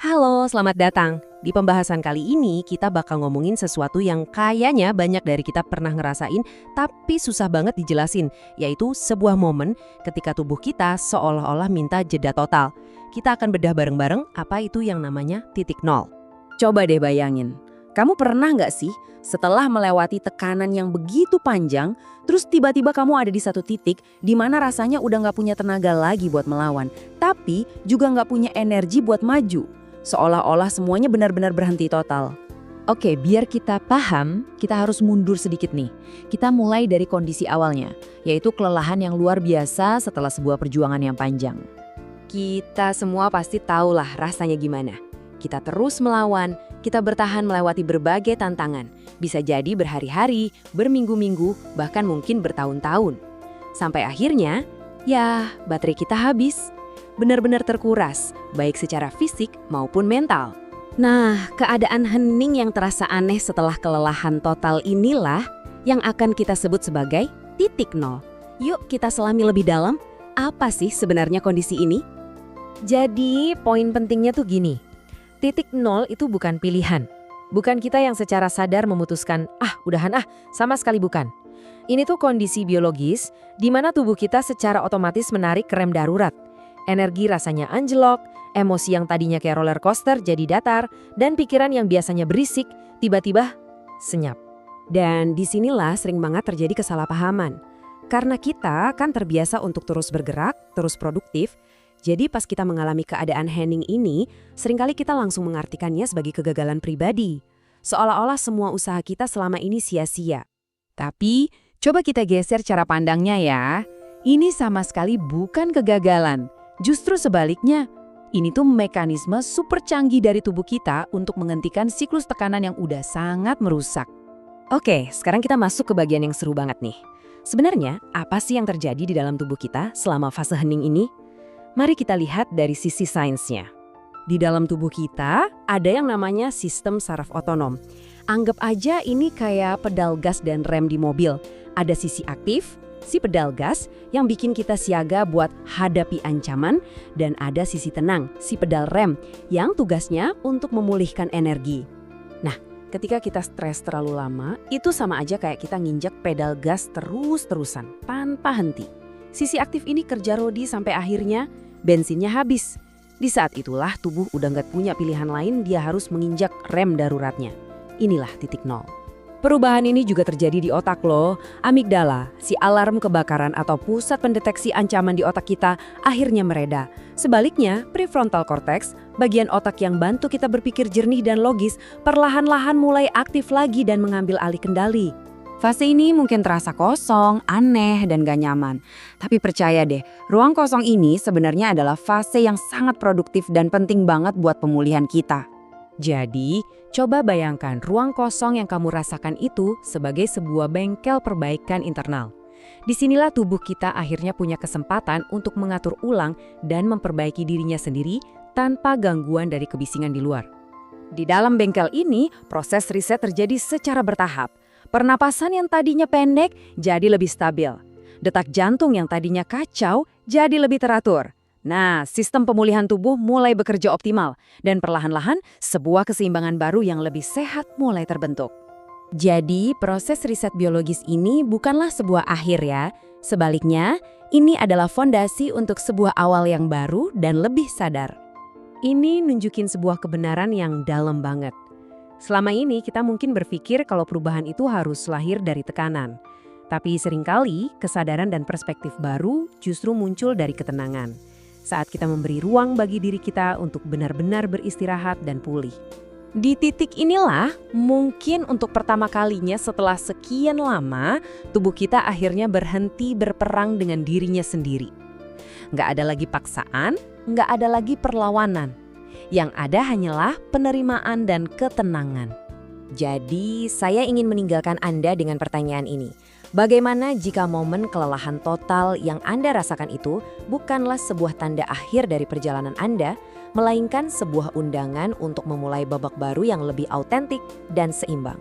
Halo, selamat datang. Di pembahasan kali ini kita bakal ngomongin sesuatu yang kayaknya banyak dari kita pernah ngerasain tapi susah banget dijelasin, yaitu sebuah momen ketika tubuh kita seolah-olah minta jeda total. Kita akan bedah bareng-bareng apa itu yang namanya titik nol. Coba deh bayangin, kamu pernah nggak sih setelah melewati tekanan yang begitu panjang, terus tiba-tiba kamu ada di satu titik di mana rasanya udah nggak punya tenaga lagi buat melawan, tapi juga nggak punya energi buat maju. Seolah-olah semuanya benar-benar berhenti total. Oke, biar kita paham, kita harus mundur sedikit nih. Kita mulai dari kondisi awalnya, yaitu kelelahan yang luar biasa setelah sebuah perjuangan yang panjang. Kita semua pasti tahulah rasanya gimana. Kita terus melawan, kita bertahan melewati berbagai tantangan. Bisa jadi berhari-hari, berminggu-minggu, bahkan mungkin bertahun-tahun. Sampai akhirnya, ya baterai kita habis. Benar-benar terkuras, baik secara fisik maupun mental. Nah, keadaan hening yang terasa aneh setelah kelelahan total inilah yang akan kita sebut sebagai titik nol. Yuk kita selami lebih dalam, apa sih sebenarnya kondisi ini? Jadi, poin pentingnya tuh gini. Titik nol itu bukan pilihan. Bukan kita yang secara sadar memutuskan, udahan sama sekali bukan. Ini tuh kondisi biologis di mana tubuh kita secara otomatis menarik rem darurat. Energi rasanya anjlok, emosi yang tadinya kayak roller coaster jadi datar, dan pikiran yang biasanya berisik tiba-tiba senyap. Dan disinilah sering banget terjadi kesalahpahaman. Karena kita kan terbiasa untuk terus bergerak, terus produktif, jadi pas kita mengalami keadaan hening ini, seringkali kita langsung mengartikannya sebagai kegagalan pribadi. Seolah-olah semua usaha kita selama ini sia-sia. Tapi, coba kita geser cara pandangnya ya. Ini sama sekali bukan kegagalan. Justru sebaliknya, ini tuh mekanisme super canggih dari tubuh kita untuk menghentikan siklus tekanan yang udah sangat merusak. Oke, sekarang kita masuk ke bagian yang seru banget nih. Sebenarnya, apa sih yang terjadi di dalam tubuh kita selama fase hening ini? Mari kita lihat dari sisi sainsnya. Di dalam tubuh kita, ada yang namanya sistem saraf otonom. Anggap aja ini kayak pedal gas dan rem di mobil. Ada sisi aktif, si pedal gas yang bikin kita siaga buat hadapi ancaman, dan ada sisi tenang, si pedal rem yang tugasnya untuk memulihkan energi. Nah, ketika kita stres terlalu lama, itu sama aja kayak kita nginjak pedal gas terus-terusan tanpa henti. Sisi aktif ini kerja rodi sampai akhirnya bensinnya habis. Di saat itulah tubuh udah nggak punya pilihan lain, dia harus menginjak rem daruratnya. Inilah titik nol. Perubahan ini juga terjadi di otak loh. Amigdala, si alarm kebakaran atau pusat pendeteksi ancaman di otak kita, akhirnya mereda. Sebaliknya, prefrontal cortex, bagian otak yang bantu kita berpikir jernih dan logis, perlahan-lahan mulai aktif lagi dan mengambil alih kendali. Fase ini mungkin terasa kosong, aneh, dan gak nyaman. Tapi percaya deh, ruang kosong ini sebenarnya adalah fase yang sangat produktif dan penting banget buat pemulihan kita. Jadi, coba bayangkan ruang kosong yang kamu rasakan itu sebagai sebuah bengkel perbaikan internal. Disinilah tubuh kita akhirnya punya kesempatan untuk mengatur ulang dan memperbaiki dirinya sendiri tanpa gangguan dari kebisingan di luar. Di dalam bengkel ini, proses riset terjadi secara bertahap. Pernapasan yang tadinya pendek jadi lebih stabil. Detak jantung yang tadinya kacau jadi lebih teratur. Nah, sistem pemulihan tubuh mulai bekerja optimal dan perlahan-lahan sebuah keseimbangan baru yang lebih sehat mulai terbentuk. Jadi, proses riset biologis ini bukanlah sebuah akhir ya. Sebaliknya, ini adalah fondasi untuk sebuah awal yang baru dan lebih sadar. Ini nunjukin sebuah kebenaran yang dalam banget. Selama ini kita mungkin berpikir kalau perubahan itu harus lahir dari tekanan. Tapi seringkali kesadaran dan perspektif baru justru muncul dari ketenangan. Saat kita memberi ruang bagi diri kita untuk benar-benar beristirahat dan pulih. Di titik inilah, mungkin untuk pertama kalinya setelah sekian lama, tubuh kita akhirnya berhenti berperang dengan dirinya sendiri. Nggak ada lagi paksaan, nggak ada lagi perlawanan. Yang ada hanyalah penerimaan dan ketenangan. Jadi, saya ingin meninggalkan Anda dengan pertanyaan ini. Bagaimana jika momen kelelahan total yang Anda rasakan itu bukanlah sebuah tanda akhir dari perjalanan Anda, melainkan sebuah undangan untuk memulai babak baru yang lebih autentik dan seimbang?